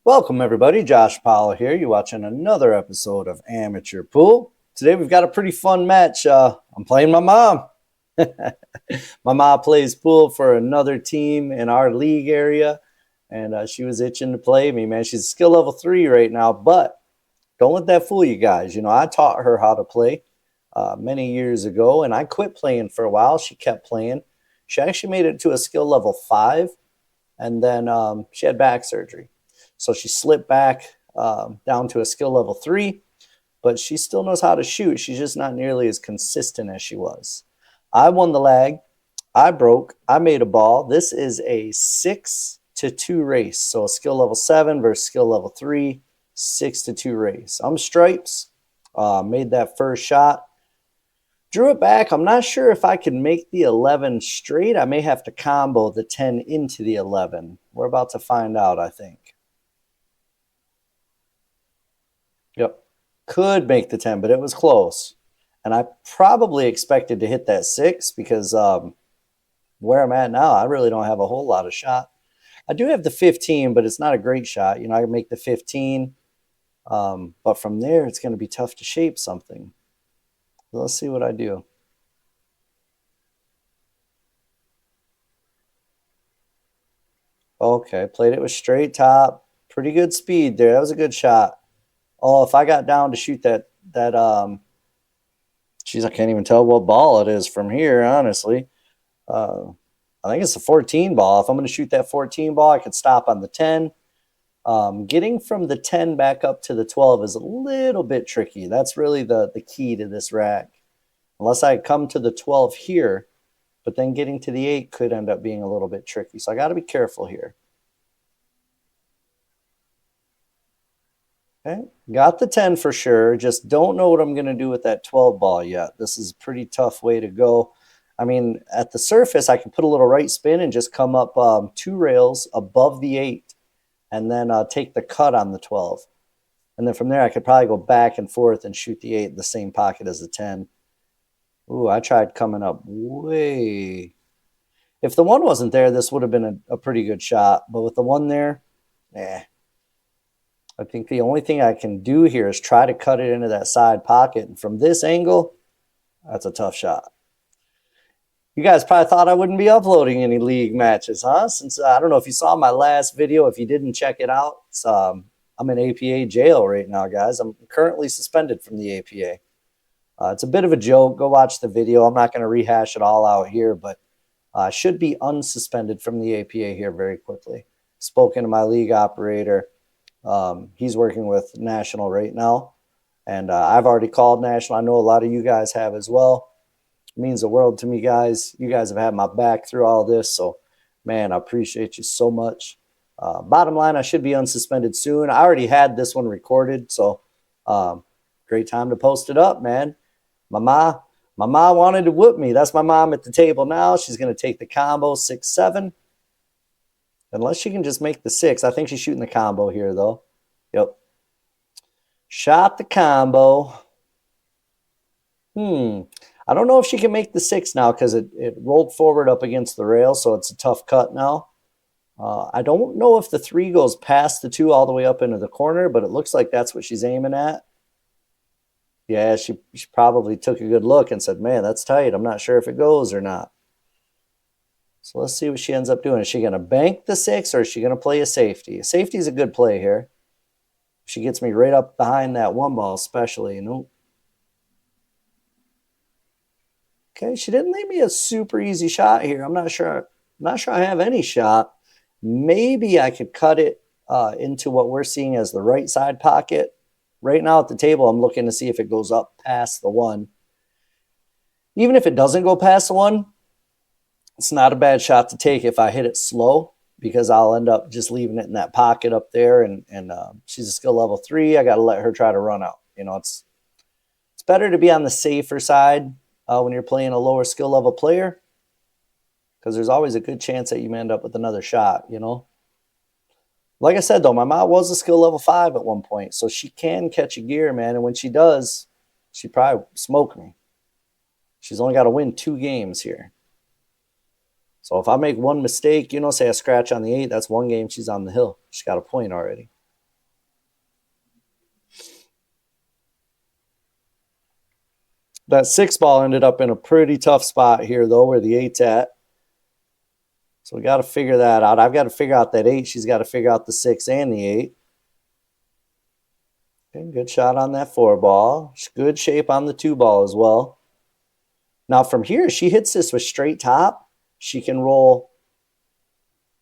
Welcome, everybody. Josh Powell here. You're watching another episode of Amateur Pool. Today, we've got a pretty fun match. I'm playing my mom. My mom plays pool for another team in our league area, and she was itching to play me, man. She's skill level 3 right now, but don't let that fool you guys. You know, I taught her how to play many years ago, and I quit playing for a while. She kept playing. She actually made it to a skill level 5, and then she had back surgery. So she slipped back down to a skill level 3, but she still knows how to shoot. She's just not nearly as consistent as she was. I won the lag. I broke. I made a ball. This is a 6-2 race. So a skill level 7 versus skill level 3, 6-2 race. I'm stripes. Made that first shot. Drew it back. I'm not sure if I can make the 11 straight. I may have to combo the 10 into the 11. We're about to find out, I think. Yep. Could make the 10, but it was close. And I probably expected to hit that 6 because where I'm at now, I really don't have a whole lot of shot. I do have the 15, but it's not a great shot. You know, I can make the 15. But from there, it's going to be tough to shape something. So let's see what I do. Okay, played it with straight top. Pretty good speed there. That was a good shot. Oh, if I got down to shoot that geez, I can't even tell what ball it is from here, honestly. I think it's a 14 ball. If I'm going to shoot that 14 ball, I could stop on the 10. Getting from the 10 back up to the 12 is a little bit tricky. That's really the key to this rack. Unless I come to the 12 here, but then getting to the 8 could end up being a little bit tricky. So I got to be careful here. Okay, got the 10 for sure. Just don't know what I'm going to do with that 12 ball yet. This is a pretty tough way to go. I mean, at the surface, I can put a little right spin and just come up 2 rails above the 8 and then take the cut on the 12. And then from there, I could probably go back and forth and shoot the 8 in the same pocket as the 10. Ooh, I tried coming up way. If the 1 wasn't there, this would have been a pretty good shot. But with the 1 there, I think the only thing I can do here is try to cut it into that side pocket. And from this angle, that's a tough shot. You guys probably thought I wouldn't be uploading any league matches, huh? Since I don't know if you saw my last video. If you didn't check it out, I'm in APA jail right now, guys. I'm currently suspended from the APA. It's a bit of a joke. Go watch the video. I'm not going to rehash it all out here, but I should be unsuspended from the APA here very quickly. Spoken to my league operator. He's working with National right now, and I've already called National. I know a lot of you guys have as well. It means the world to me, guys. You guys have had my back through all this, so, man, I appreciate you so much. Bottom line, I should be unsuspended soon. I already had this one recorded, so great time to post it up, man. My mom wanted to whoop me. That's my mom at the table now. She's going to take the combo 6-7. Unless she can just make the 6. I think she's shooting the combo here, though. Yep. Shot the combo. I don't know if she can make the 6 now because it rolled forward up against the rail, so it's a tough cut now. I don't know if the 3 goes past the 2 all the way up into the corner, but it looks like that's what she's aiming at. Yeah, she probably took a good look and said, man, that's tight. I'm not sure if it goes or not. So let's see what she ends up doing. Is she going to bank the 6 or is she going to play a safety? A safety is a good play here. She gets me right up behind that 1 ball especially. Nope. Okay, she didn't leave me a super easy shot here. I'm not sure I have any shot. Maybe I could cut it into what we're seeing as the right side pocket. Right now at the table, I'm looking to see if it goes up past the 1. Even if it doesn't go past the 1, it's not a bad shot to take if I hit it slow, because I'll end up just leaving it in that pocket up there. And she's a skill level 3. I got to let her try to run out. You know, it's better to be on the safer side when you're playing a lower skill level player, because there's always a good chance that you may end up with another shot, you know. Like I said, though, my mom was a skill level 5 at one point, so she can catch a gear, man. And when she does, she probably smoke me. She's only got to win 2 games here. So if I make 1 mistake, you know, say I scratch on the 8, that's 1 game she's on the hill. She's got a point already. That 6 ball ended up in a pretty tough spot here, though, where the 8's at. So we got to figure that out. I've got to figure out that 8. She's got to figure out the 6 and the 8. Okay, good shot on that 4 ball. Good shape on the 2 ball as well. Now from here, she hits this with straight top. She can roll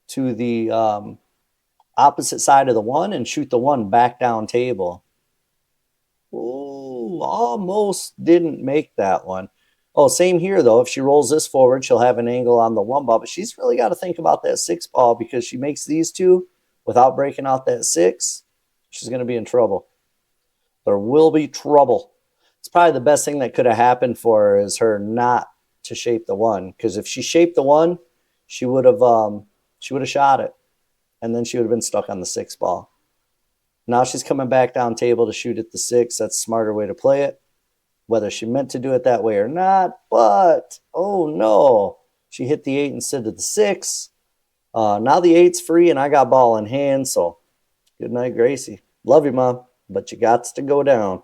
to the opposite side of the 1 and shoot the 1 back down table. Ooh, almost didn't make that one. Oh, same here, though. If she rolls this forward, she'll have an angle on the 1 ball. But she's really got to think about that 6 ball because she makes these 2 without breaking out that 6. She's going to be in trouble. There will be trouble. It's probably the best thing that could have happened for her is her not to shape the 1. Because if she shaped the 1, she would have shot it. And then she would have been stuck on the 6 ball. Now she's coming back down table to shoot at the 6. That's a smarter way to play it. Whether she meant to do it that way or not, but, oh no, she hit the 8 instead of the 6. Now the 8's free, and I got ball in hand, so good night, Gracie. Love you, Mom, but you got to go down.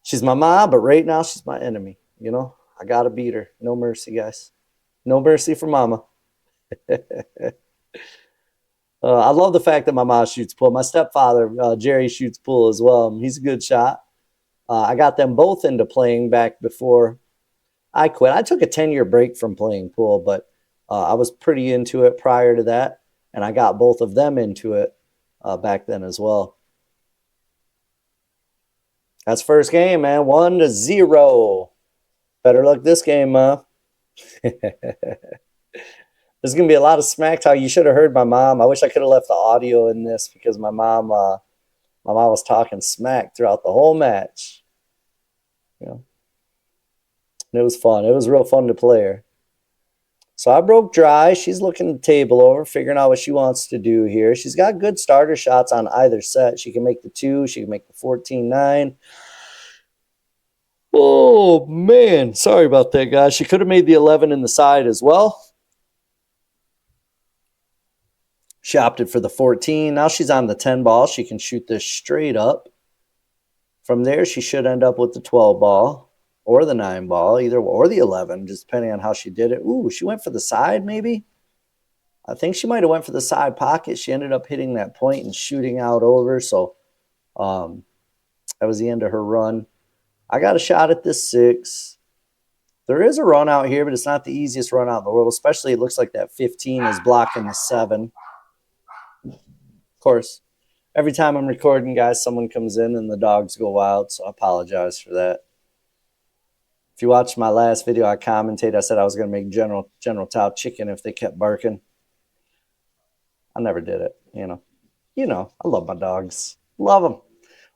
She's my mom, but right now she's my enemy, you know? I got to beat her. No mercy, guys. No mercy for Mama. I love the fact that my mom shoots pool. My stepfather, Jerry, shoots pool as well. He's a good shot. I got them both into playing back before I quit. I took a 10-year break from playing pool, but I was pretty into it prior to that, and I got both of them into it back then as well. That's first game, man. 1-0. Better luck this game, Ma. There's going to be a lot of smack talk. You should have heard my mom. I wish I could have left the audio in this because my mom was talking smack throughout the whole match. You know, and it was fun. It was real fun to play her. So I broke dry. She's looking the table over, figuring out what she wants to do here. She's got good starter shots on either set. She can make the 2. She can make the 14-9. Oh, man. Sorry about that, guys. She could have made the 11 in the side as well. She opted for the 14. Now she's on the 10 ball. She can shoot this straight up. From there, she should end up with the 12 ball or the 9 ball, either or the 11, just depending on how she did it. Ooh, she went for the side maybe. I think she might have went for the side pocket. She ended up hitting that point and shooting out over. So that was the end of her run. I got a shot at this 6. There is a run out here, but it's not the easiest run out in the world, especially it looks like that 15 is blocking the 7. Of course, every time I'm recording, guys, someone comes in and the dogs go wild, so I apologize for that. If you watched my last video, I commented. I said I was going to make General Tao chicken if they kept barking. I never did it, you know. You know, I love my dogs. Love them.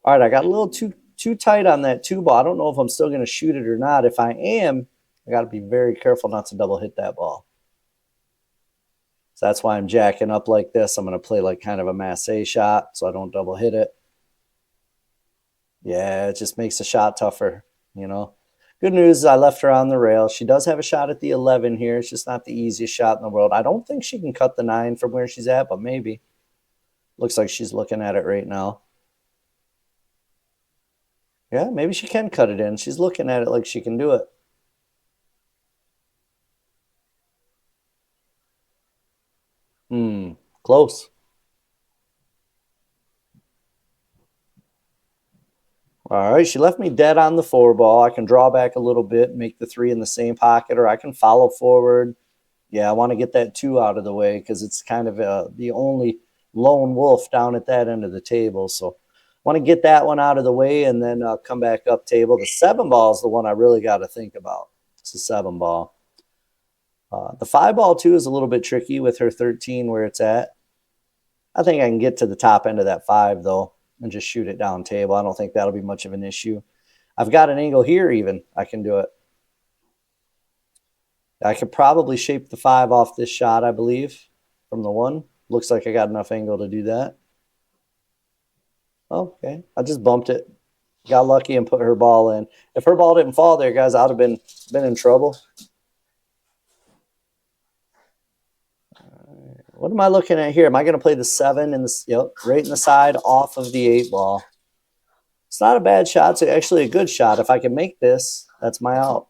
All right, I got a little too tight on that 2 ball. I don't know if I'm still going to shoot it or not. If I am, I got to be very careful not to double hit that ball. So that's why I'm jacking up like this. I'm going to play like kind of a masse shot so I don't double hit it. Yeah, it just makes the shot tougher, you know. Good news is I left her on the rail. She does have a shot at the 11 here. It's just not the easiest shot in the world. I don't think she can cut the 9 from where she's at, but maybe. Looks like she's looking at it right now. Yeah, maybe she can cut it in. She's looking at it like she can do it. Close. All right, she left me dead on the 4 ball. I can draw back a little bit, make the 3 in the same pocket, or I can follow forward. Yeah, I want to get that 2 out of the way because it's kind of the only lone wolf down at that end of the table. So I want to get that one out of the way and then come back up table. The 7 ball is the one I really got to think about. It's the 7 ball. The 5 ball, too, is a little bit tricky with her 13 where it's at. I think I can get to the top end of that 5, though, and just shoot it down table. I don't think that'll be much of an issue. I've got an angle here even. I can do it. I could probably shape the 5 off this shot, I believe, from the 1. Looks like I got enough angle to do that. Okay, I just bumped it. Got lucky and put her ball in. If her ball didn't fall there, guys, I would have been in trouble. What am I looking at here? Am I going to play the 7 in the right in the side off of the 8 ball? It's not a bad shot. It's actually a good shot. If I can make this, that's my out.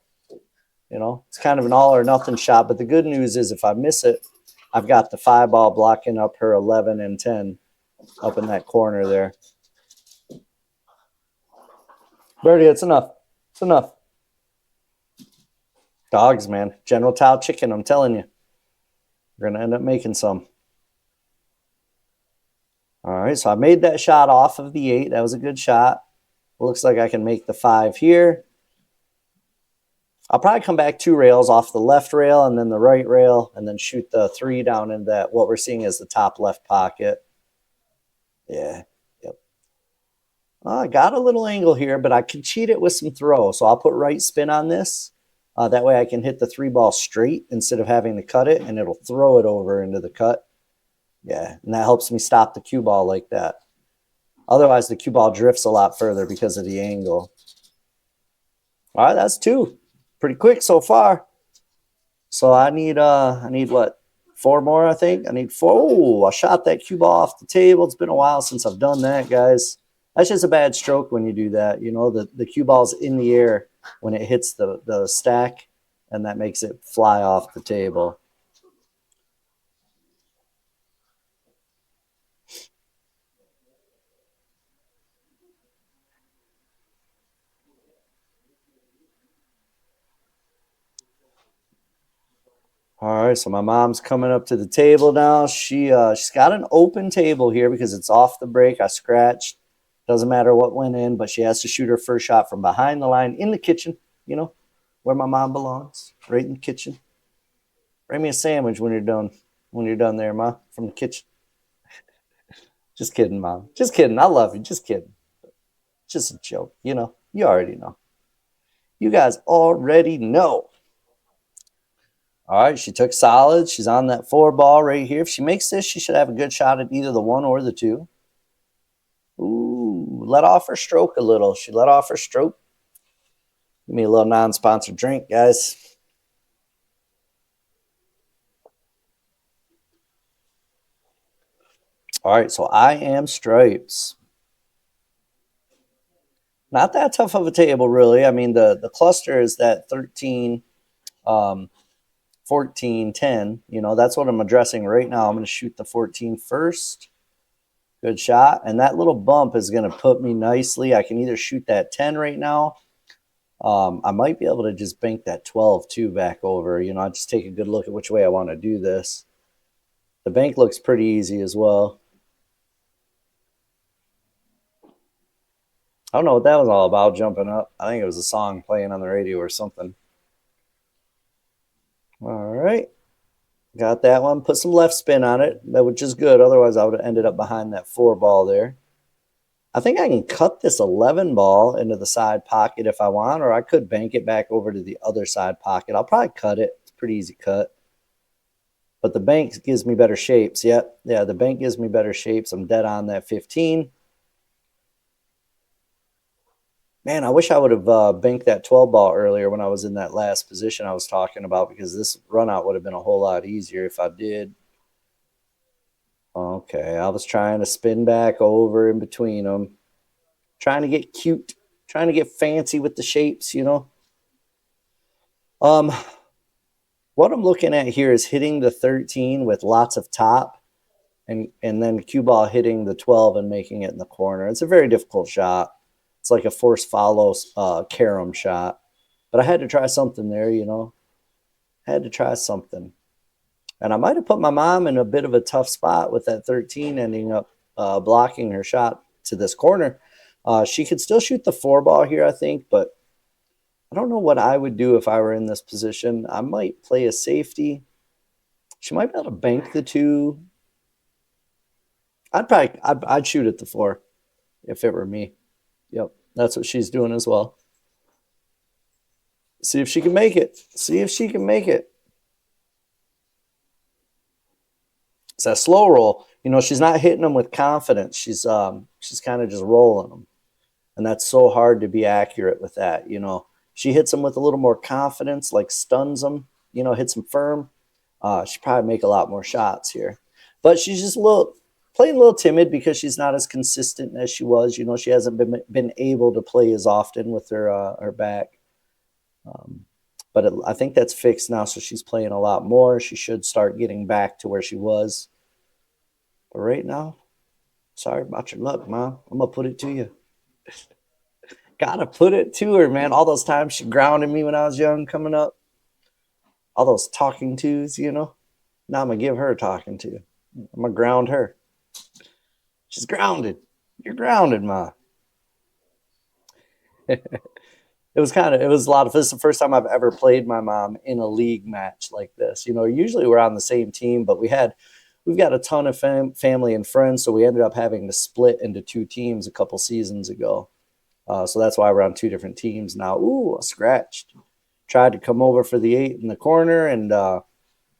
You know, it's kind of an all or nothing shot. But the good news is if I miss it, I've got the 5 ball blocking up her 11 and 10 up in that corner there. Birdie, it's enough. It's enough. Dogs, man. General Tao chicken, I'm telling you. We're going to end up making some. All right, so I made that shot off of the 8. That was a good shot. Looks like I can make the 5 here. I'll probably come back 2 rails off the left rail and then the right rail and then shoot the 3 down in that, what we're seeing is the top left pocket. Yeah, yep. I got a little angle here, but I can cheat it with some throw. So I'll put right spin on this. That way I can hit the 3 ball straight instead of having to cut it, and it'll throw it over into the cut. Yeah, and that helps me stop the cue ball like that. Otherwise, the cue ball drifts a lot further because of the angle. All right, that's 2. Pretty quick so far. So I need what? 4 more, I think. I need 4. Oh, I shot that cue ball off the table. It's been a while since I've done that, guys. That's just a bad stroke when you do that. You know, the cue ball's in the air when it hits the stack, and that makes it fly off the table. All right, so my mom's coming up to the table now. She's got an open table here because it's off the break. I scratched. Doesn't matter what went in, but she has to shoot her first shot from behind the line in the kitchen, you know, where my mom belongs, right in the kitchen. Bring me a sandwich when you're done. When you're done there, Ma, from the kitchen. Just kidding, Mom. Just kidding. I love you. Just kidding. Just a joke. You know, you already know. You guys already know. All right, she took solid. She's on that 4 ball right here. If she makes this, she should have a good shot at either the 1 or the 2. Ooh, let off her stroke a little. She let off her stroke. Give me a little non-sponsored drink, guys. All right, so I am stripes. Not that tough of a table, really. I mean, the cluster is that 13, 14, 10. You know, that's what I'm addressing right now. I'm going to shoot the 14 first. Good shot. And that little bump is going to put me nicely. I can either shoot that 10 right now. I might be able to just bank that 12 too back over. You know, I'll just take a good look at which way I want to do this. The bank looks pretty easy as well. I don't know what that was all about, jumping up. I think it was a song playing on the radio or something. All right. Got that one. Put some left spin on it, which is good. Otherwise, I would have ended up behind that 4 ball there. I think I can cut this 11 ball into the side pocket if I want, or I could bank it back over to the other side pocket. I'll probably cut it. It's a pretty easy cut. But the bank gives me better shapes. Yep. Yeah, the bank gives me better shapes. I'm dead on that 15. Man, I wish I would have banked that 12 ball earlier when I was in that last position I was talking about, because this run out would have been a whole lot easier if I did. Okay, I was trying to spin back over in between them. Trying to get cute. Trying to get fancy with the shapes, you know. What I'm looking at here is hitting the 13 with lots of top, and then cue ball hitting the 12 and making it in the corner. It's a very difficult shot. It's like a force follow carom shot. But I had to try something there, you know. Had to try something. And I might have put my mom in a bit of a tough spot with that 13 ending up blocking her shot to this corner. She could still shoot the 4 ball here, I think, but I don't know what I would do if I were in this position. I might play a safety. She might be able to bank the 2. I'd shoot at the 4 if it were me. Yep, that's what she's doing as well. See if she can make it. See if she can make it. It's that slow roll. You know, she's not hitting them with confidence. She's kind of just rolling them. And that's so hard to be accurate with that, you know. She hits them with a little more confidence, like stuns them, you know, hits them firm. She'd probably make a lot more shots here. But she's just a little playing a little timid because she's not as consistent as she was. You know, she hasn't been able to play as often with her back. But I think that's fixed now, so she's playing a lot more. She should start getting back to where she was. But right now, sorry about your luck, Mom. I'm gonna put it to you. Gotta put it to her, man. All those times she grounded me when I was young, coming up. All those talking tos, you know. Now I'm gonna give her a talking to. I'm gonna ground her. She's grounded. You're grounded, Ma. It was a lot of this is the first time I've ever played my mom in a league match like this. You know, usually we're on the same team, but we've got a ton of family and friends, so we ended up having to split into two teams a couple seasons ago. So that's why we're on two different teams now. Ooh, I scratched. Tried to come over for the 8 in the corner and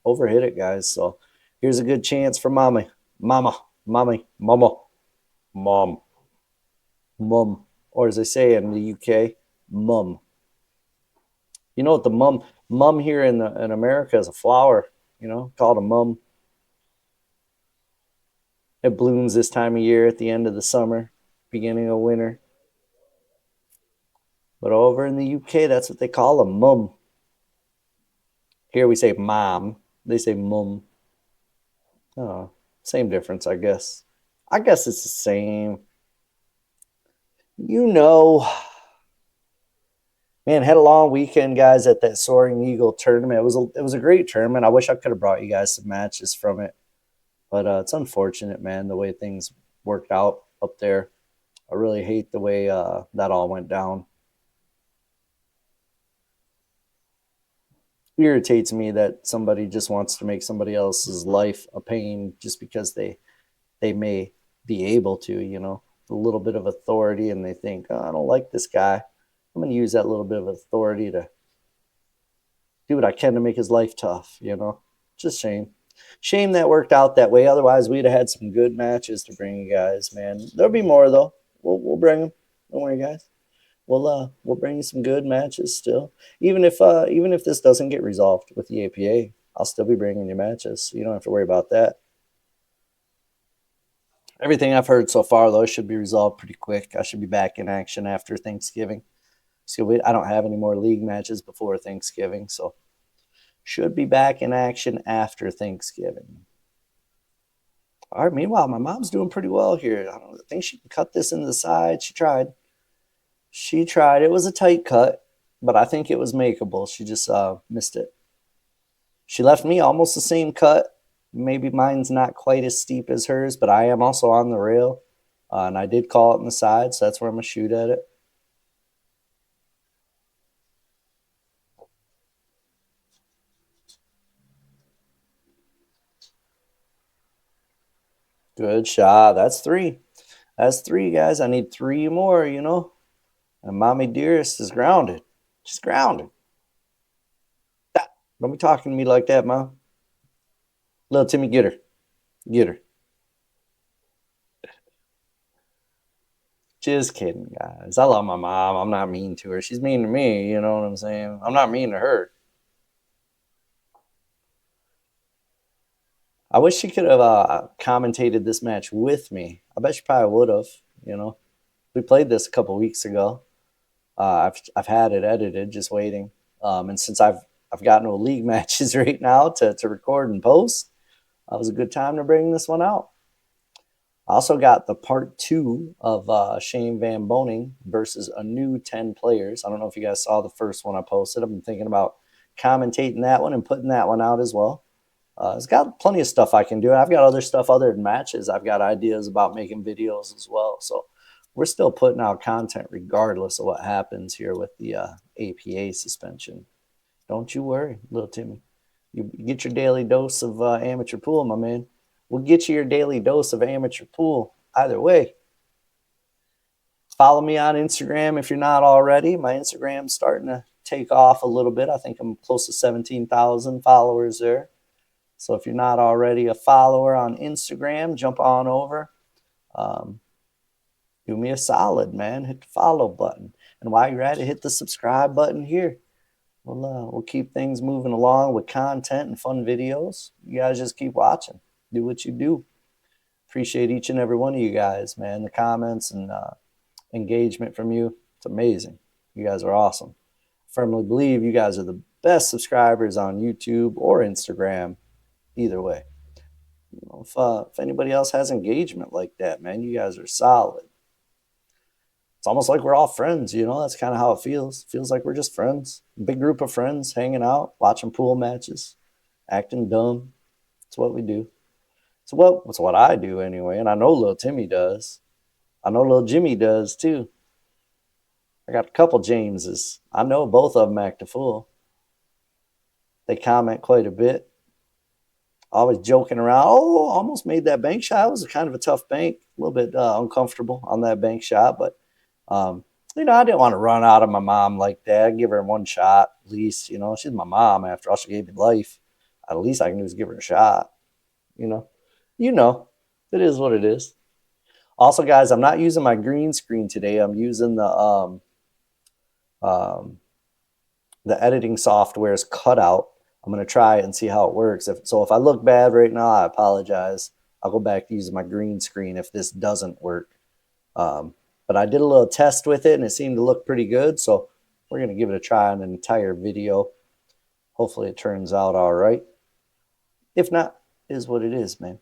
overhit it, guys. So here's a good chance for mommy. Mama, mom, mum. Or as they say in the UK, mum. You know what the mum here in America is a flower, you know, called a mum. It blooms this time of year at the end of the summer, beginning of winter. But over in the UK, that's what they call a mum. Here we say mom. They say mum. Oh, same difference, I guess. I guess it's the same. You know, man, had a long weekend, guys, at that Soaring Eagle tournament. It was a great tournament. I wish I could have brought you guys some matches from it, but it's unfortunate, man, the way things worked out up there. I really hate the way that all went down. It irritates me that somebody just wants to make somebody else's life a pain just because they may be able to, you know, a little bit of authority, and they think, oh, I don't like this guy. I'm going to use that little bit of authority to do what I can to make his life tough, you know? Just shame. Shame that worked out that way. Otherwise, we'd have had some good matches to bring you guys, man. There'll be more, though. We'll bring them. Don't worry, guys. We'll bring you some good matches still. Even if this doesn't get resolved with the APA, I'll still be bringing you matches. So you don't have to worry about that. Everything I've heard so far, though, should be resolved pretty quick. I should be back in action after Thanksgiving. So I don't have any more league matches before Thanksgiving, so should be back in action after Thanksgiving. All right. Meanwhile, my mom's doing pretty well here. I don't think she can cut this into the side. She tried. She tried. It was a tight cut, but I think it was makeable. She just missed it. She left me almost the same cut. Maybe mine's not quite as steep as hers, but I am also on the rail, and I did call it in the side, so that's where I'm gonna shoot at it. Good shot. That's three. That's three, guys. I need three more, you know. And Mommy Dearest is grounded. She's grounded. Ah, don't be talking to me like that, Mom. Little Timmy, get her. Get her. Just kidding, guys. I love my mom. I'm not mean to her. She's mean to me. You know what I'm saying? I'm not mean to her. I wish she could have commentated this match with me. I bet she probably would have. You know, we played this a couple weeks ago. I've had it edited, just waiting. And since I've got no league matches right now to record and post, that was a good time to bring this one out. I also got the part 2 of Shane Van Boning versus a new 10 players. I don't know if you guys saw the first one I posted. I've been thinking about commentating that one and putting that one out as well. It's got plenty of stuff I can do. I've got other stuff other than matches. I've got ideas about making videos as well. So we're still putting out content regardless of what happens here with the APA suspension. Don't you worry, little Timmy. You get your daily dose of amateur pool, my man. We'll get you your daily dose of amateur pool either way. Follow me on Instagram if you're not already. My Instagram's starting to take off a little bit. I think I'm close to 17,000 followers there. So if you're not already a follower on Instagram, jump on over. Do me a solid, man. Hit the follow button. And while you're at it, hit the subscribe button here. We'll keep things moving along with content and fun videos. You guys just keep watching. Do what you do. Appreciate each and every one of you guys, man. The comments and engagement from you. It's amazing. You guys are awesome. I firmly believe you guys are the best subscribers on YouTube or Instagram. Either way. If anybody else has engagement like that, man, you guys are solid. It's almost like we're all friends, That's kind of how it feels. It feels like we're just friends. Big group of friends hanging out, watching pool matches, acting dumb. It's what we do. It's what I do anyway, and I know little Timmy does. I know little Jimmy does too. I got a couple Jameses. I know both of them act a fool. They comment quite a bit. Always joking around. Oh, almost made that bank shot. It was kind of a tough bank. A little bit uncomfortable on that bank shot. But, I didn't want to run out of my mom like that. I'd give her one shot at least. She's my mom after all. She gave me life. At least I can do is give her a shot. It is what it is. Also, guys, I'm not using my green screen today. I'm using the editing software's cutout. I'm going to try it and see how it works. If I look bad right now, I apologize. I'll go back to using my green screen if this doesn't work. But I did a little test with it, and it seemed to look pretty good. So we're going to give it a try on an entire video. Hopefully it turns out all right. If not, it is what it is, man.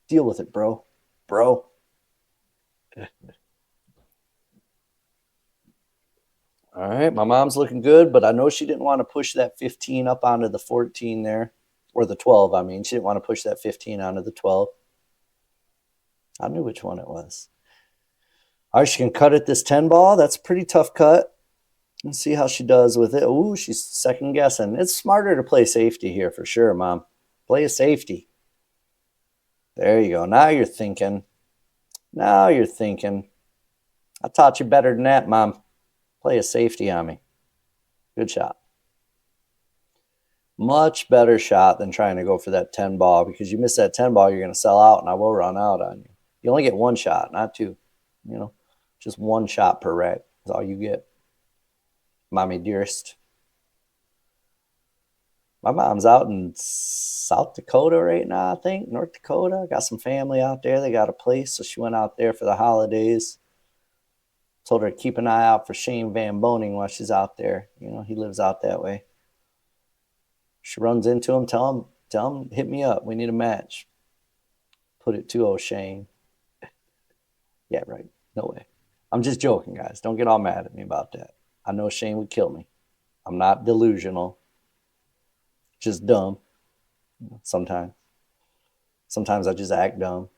Deal with it, bro. Bro. All right, my mom's looking good, but I know she didn't want to push that 15 up onto the 14 there, or the 12, I mean. She didn't want to push that 15 onto the 12. I knew which one it was. All right, she can cut it this 10 ball. That's a pretty tough cut. Let's see how she does with it. Ooh, she's second guessing. It's smarter to play safety here for sure, Mom. Play a safety. There you go. Now you're thinking. Now you're thinking. I taught you better than that, Mom. Play a safety on me. Good shot. Much better shot than trying to go for that 10 ball, because you miss that 10 ball, you're going to sell out, and I will run out on you. You only get one shot, not two. Just one shot per rack is all you get. Mommy dearest. My mom's out in South Dakota right now, I think. North Dakota. Got some family out there. They got a place, so she went out there for the holidays. Told her to keep an eye out for Shane Van Boning while she's out there. He lives out that way. She runs into him, tell him, hit me up. We need a match. Put it to Shane. Yeah, right. No way. I'm just joking, guys. Don't get all mad at me about that. I know Shane would kill me. I'm not delusional. Just dumb. Sometimes. Sometimes I just act dumb.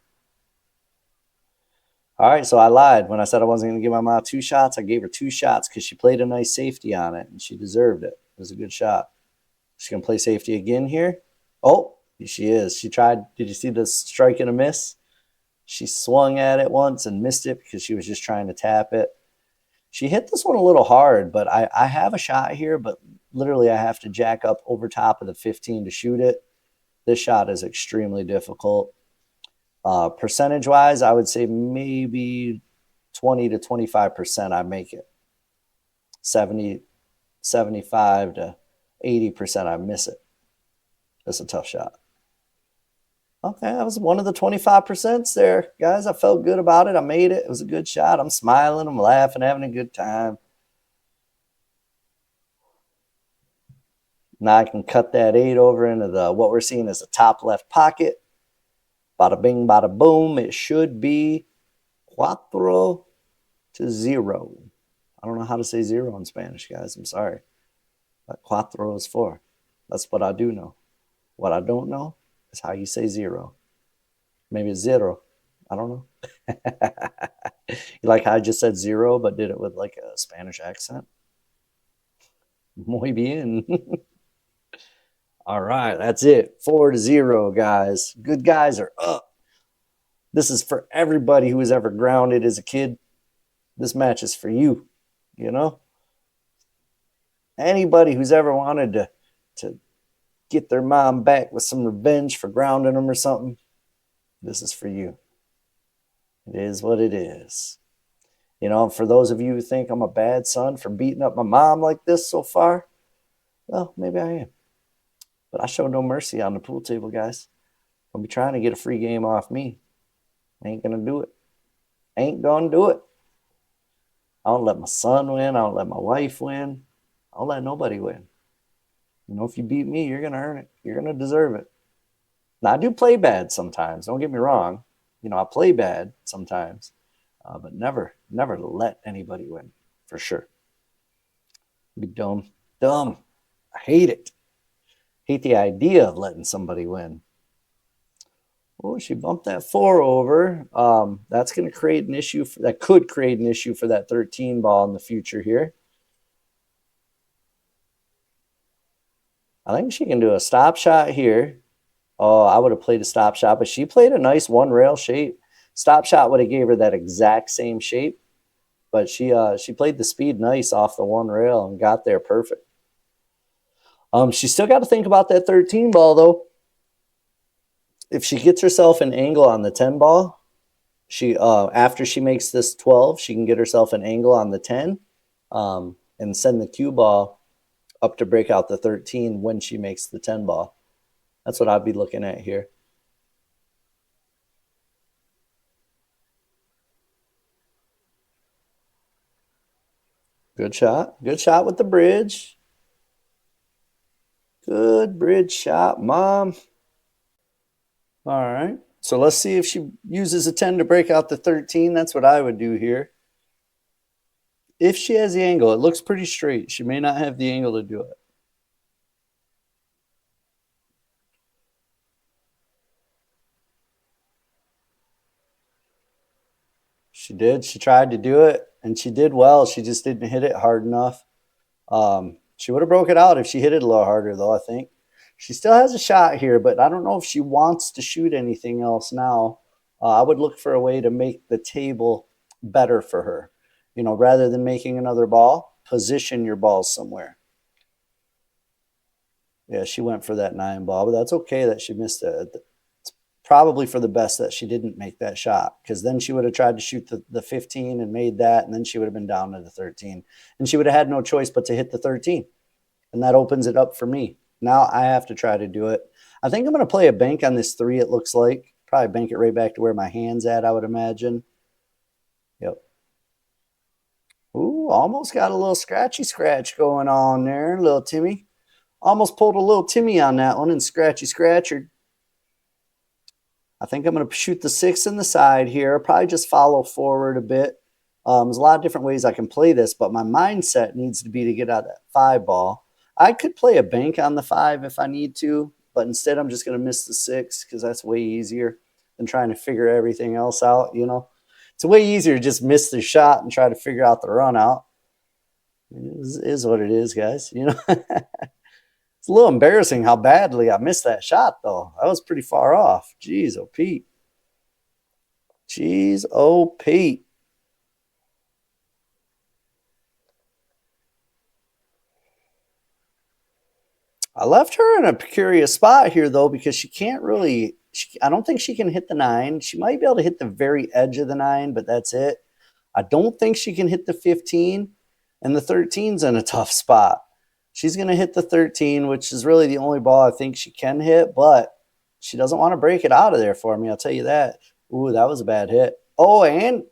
All right, so I lied. When I said I wasn't going to give my mom 2 shots, I gave her 2 shots because she played a nice safety on it, and she deserved it. It was a good shot. She's going to play safety again here. Oh, she is. She tried. Did you see the strike and a miss? She swung at it once and missed it because she was just trying to tap it. She hit this one a little hard, but I have a shot here, but literally I have to jack up over top of the 15 to shoot it. This shot is extremely difficult. Percentage-wise, I would say maybe 20 to 25% I make it. 75 to 80% I miss it. That's a tough shot. Okay, that was one of the 25% there, guys. I felt good about it. I made it. It was a good shot. I'm smiling. I'm laughing, having a good time. Now I can cut that 8 over into what we're seeing as the top left pocket. Bada bing, bada boom. It should be 4-0. I don't know how to say 0 in Spanish, guys. I'm sorry. But 4 is 4. That's what I do know. What I don't know is how you say 0. Maybe it's 0. I don't know. You like how I just said 0, but did it with like a Spanish accent? Muy bien. All right, that's it. 4-0, guys. Good guys are up. This is for everybody who was ever grounded as a kid. This match is for you, Anybody who's ever wanted to get their mom back with some revenge for grounding them or something, this is for you. It is what it is. For those of you who think I'm a bad son for beating up my mom like this so far, well, maybe I am. But I show no mercy on the pool table, guys. I'll be trying to get a free game off me. Ain't gonna do it. Ain't gonna do it. I don't let my son win. I don't let my wife win. I don't let nobody win. You know, if you beat me, you're gonna earn it. You're gonna deserve it. Now I do play bad sometimes. Don't get me wrong. You know, I play bad sometimes, but never let anybody win for sure. Be dumb, dumb. I hate it. Hate the idea of letting somebody win. Oh, she bumped that 4 over. That's going to create an issue. That could create an issue for that 13 ball in the future here. I think she can do a stop shot here. Oh, I would have played a stop shot, but she played a nice one rail shape. Stop shot would have gave her that exact same shape, but she played the speed nice off the one rail and got there perfect. She still got to think about that 13 ball though. If she gets herself an angle on the 10 ball, she after she makes this 12, she can get herself an angle on the 10 and send the cue ball up to break out the 13 when she makes the 10 ball. That's what I'd be looking at here. Good shot. Good shot with the bridge. Good bridge shot, Mom. All right. So let's see if she uses a 10 to break out the 13. That's what I would do here. If she has the angle, it looks pretty straight. She may not have the angle to do it. She did. She tried to do it, and she did well. She just didn't hit it hard enough. She would have broke it out if she hit it a little harder, though, I think. She still has a shot here, but I don't know if she wants to shoot anything else now. I would look for a way to make the table better for her. You know, rather than making another ball, position your balls somewhere. Yeah, she went for that 9 ball, but that's okay that she missed it. It's probably for the best that she didn't make that shot because then she would have tried to shoot the 15 and made that, and then she would have been down to the 13. And she would have had no choice but to hit the 13. And that opens it up for me. Now I have to try to do it. I think I'm going to play a bank on this 3, it looks like. Probably bank it right back to where my hand's at, I would imagine. Yep. Ooh, almost got a little scratchy scratch going on there, little Timmy. Almost pulled a little Timmy on that one and scratchy scratcher. I think I'm going to shoot the 6 in the side here. Probably just follow forward a bit. There's a lot of different ways I can play this, but my mindset needs to be to get out that 5 ball. I could play a bank on the 5 if I need to, but instead I'm just going to miss the 6 because that's way easier than trying to figure everything else out, you know. It's way easier to just miss the shot and try to figure out the run out. It is what it is, guys, you know. It's a little embarrassing how badly I missed that shot, though. I was pretty far off. Jeez, oh, Pete. Jeez, oh, Pete. I left her in a precarious spot here, though, because she can't really I don't think she can hit the 9. She might be able to hit the very edge of the 9, but that's it. I don't think she can hit the 15, and the 13's in a tough spot. She's going to hit the 13, which is really the only ball I think she can hit, but she doesn't want to break it out of there for me, I'll tell you that. Ooh, that was a bad hit. Oh, and,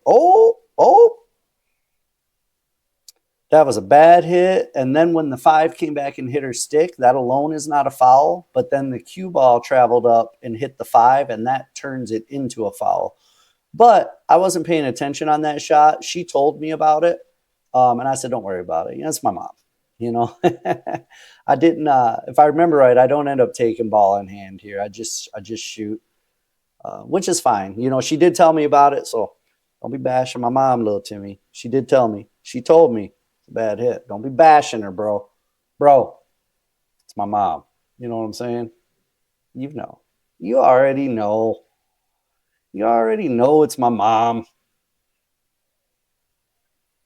that was a bad hit. And then when the 5 came back and hit her stick, that alone is not a foul. But then the cue ball traveled up and hit the 5, and that turns it into a foul. But I wasn't paying attention on that shot. She told me about it, and I said, don't worry about it. You know, it's my mom. You know, I didn't. If I remember right, I don't end up taking ball in hand here. I just shoot, which is fine. You know, she did tell me about it, so don't be bashing my mom, little Timmy. She did tell me. She told me it's a bad hit. Don't be bashing her, bro. Bro, it's my mom. You know what I'm saying? You know. You already know. You already know it's my mom.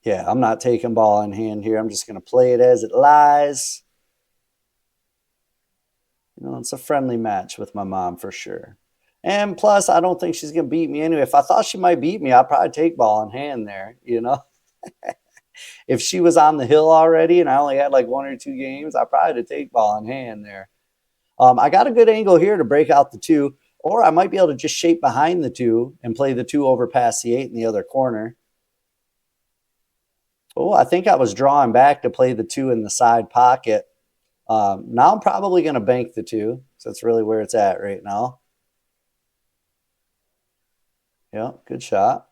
Yeah, I'm not taking ball in hand here. I'm just going to play it as it lies. You know, it's a friendly match with my mom for sure. And plus, I don't think she's going to beat me anyway. If I thought she might beat me, I'd probably take ball in hand there, you know. If she was on the hill already and I only had like 1 or 2 games, I'd probably take ball in hand there. I got a good angle here to break out the 2. Or I might be able to just shape behind the 2 and play the 2 over past the 8 in the other corner. Oh, I think I was drawing back to play the 2 in the side pocket. Now I'm probably going to bank the 2. So that's really where it's at right now. Yeah, good shot.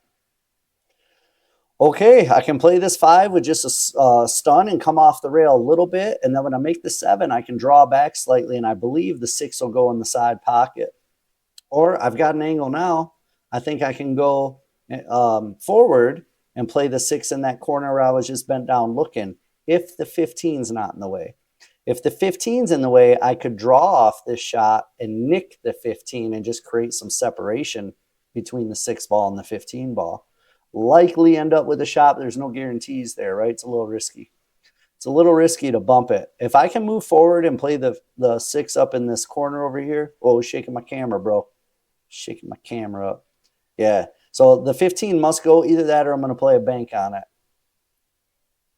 Okay, I can play this 5 with just a stun and come off the rail a little bit. And then when I make the 7, I can draw back slightly. And I believe the 6 will go in the side pocket. Or I've got an angle now. I think I can go forward and play the 6 in that corner where I was just bent down looking, if the 15's not in the way. If the 15's in the way, I could draw off this shot and nick the 15 and just create some separation between the 6 ball and the 15 ball. Likely end up with a shot, but there's no guarantees there, right? It's a little risky. It's a little risky to bump it. If I can move forward and play the 6 up in this corner over here. Oh, shaking my camera, bro. Shaking my camera up. Yeah. So the 15 must go, either that or I'm going to play a bank on it.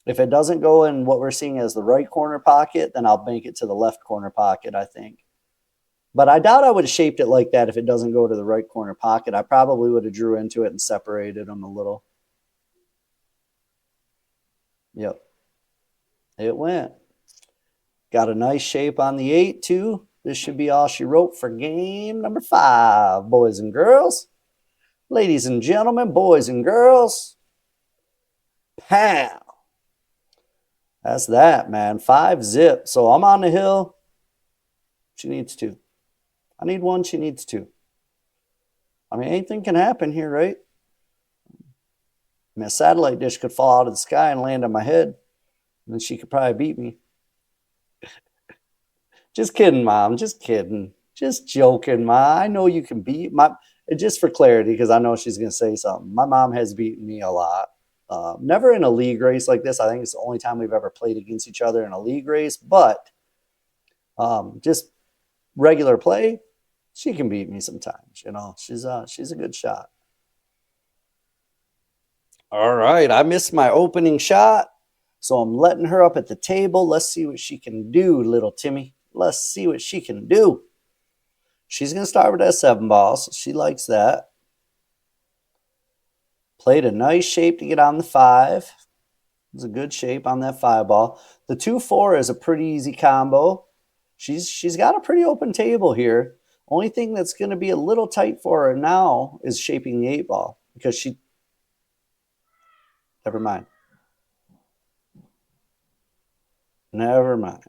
If it doesn't go in what we're seeing as the right corner pocket, then I'll bank it to the left corner pocket, I think. But I doubt I would have shaped it like that if it doesn't go to the right corner pocket. I probably would have drew into it and separated them a little. Yep. It went. Got a nice shape on the 8, too. This should be all she wrote for game number 5, boys and girls. Ladies and gentlemen, boys and girls. Pow. That's that, man. 5-zip. So I'm on the hill. She needs 2. I need 1. She needs 2. I mean, anything can happen here, right? I mean, a satellite dish could fall out of the sky and land on my head. And then she could probably beat me. Just kidding, Mom. Just kidding. Just joking, Ma. I know you can beat my. Just for clarity, because I know she's going to say something. My mom has beaten me a lot. Never in a league race like this. I think it's the only time we've ever played against each other in a league race. But just regular play, she can beat me sometimes. You know, she's a good shot. All right, I missed my opening shot, so I'm letting her up at the table. Let's see what she can do, little Timmy. Let's see what she can do. She's going to start with that 7 ball, so she likes that. Played a nice shape to get on the 5. It's a good shape on that 5 ball. The 2-4 is a pretty easy combo. She's got a pretty open table here. Only thing that's going to be a little tight for her now is shaping the 8 ball, because she. Never mind. Never mind.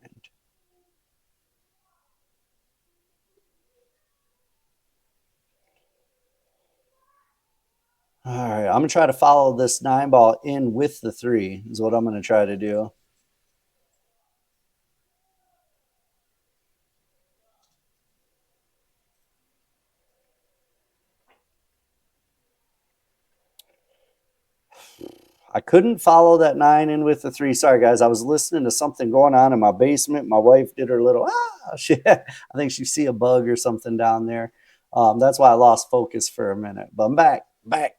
All right, I'm going to try to follow this 9 ball in with the 3 is what I'm going to try to do. I couldn't follow that 9 in with the 3. Sorry, guys. I was listening to something going on in my basement. My wife did her little, I think she see a bug or something down there. That's why I lost focus for a minute. But I'm back.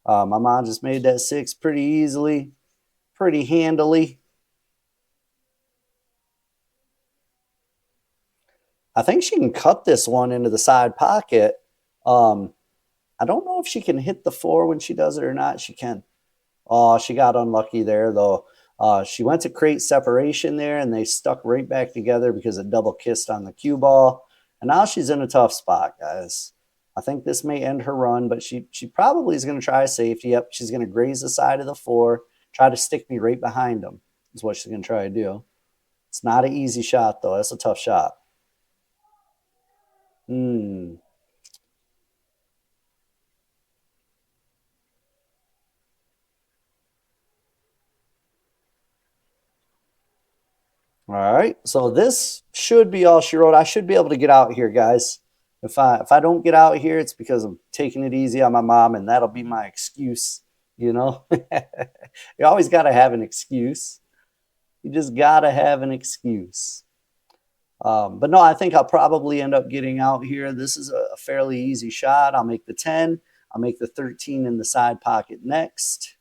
My mom just made that 6 pretty easily, pretty handily. I think she can cut this one into the side pocket. I don't know if she can hit the 4 when she does it or not. She can. Oh, she got unlucky there, though. She went to create separation there, and they stuck right back together because it double kissed on the cue ball. And now she's in a tough spot, guys. I think this may end her run, but she probably is going to try a safety. Yep, she's going to graze the side of the 4, try to stick me right behind him is what she's going to try to do. It's not an easy shot, though. That's a tough shot. All right, so this should be all she wrote. I should be able to get out here, guys. If I don't get out here, it's because I'm taking it easy on my mom, and that'll be my excuse. You know, you always got to have an excuse. You just got to have an excuse. But no, I think I'll probably end up getting out here. This is a fairly easy shot. I'll make the 10. I'll make the 13 in the side pocket next.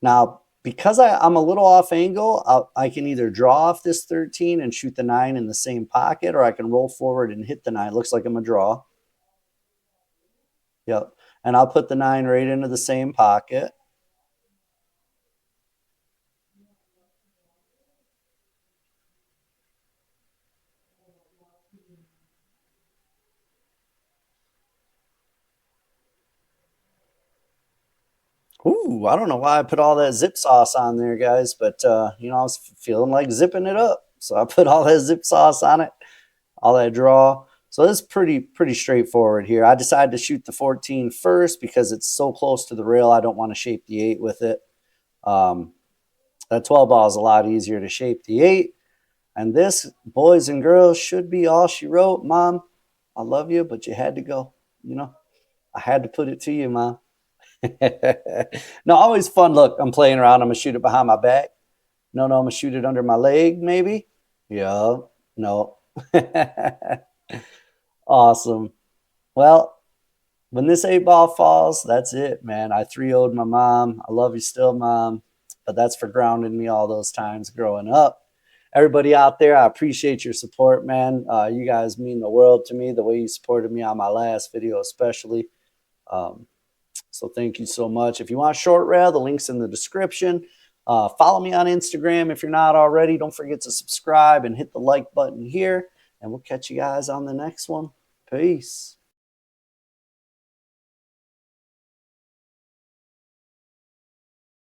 Now, Because I'm a little off angle, I can either draw off this 13 and shoot the 9 in the same pocket, or I can roll forward and hit the 9. It looks like I'm a draw. Yep. And I'll put the 9 right into the same pocket. Ooh, I don't know why I put all that zip sauce on there, guys, but you know, I was feeling like zipping it up. So I put all that zip sauce on it, all that draw. So this is pretty straightforward here. I decided to shoot the 14 first because it's so close to the rail. I don't want to shape the 8 with it. That 12 ball is a lot easier to shape the 8. And this, boys and girls, should be all she wrote. Mom, I love you, but you had to go. You know, I had to put it to you, Mom. No, always fun. Look, I'm playing around. I'm going to shoot it behind my back. No, I'm going to shoot it under my leg, maybe. Yeah, no. Awesome. Well, when this 8 ball falls, that's it, man. I 3-0'd my mom. I love you still, Mom. But that's for grounding me all those times growing up. Everybody out there, I appreciate your support, man. You guys mean the world to me, the way you supported me on my last video, especially. So thank you so much. If you want short rail, the link's in the description. Follow me on Instagram if you're not already. Don't forget to subscribe and hit the like button here. And we'll catch you guys on the next one. Peace.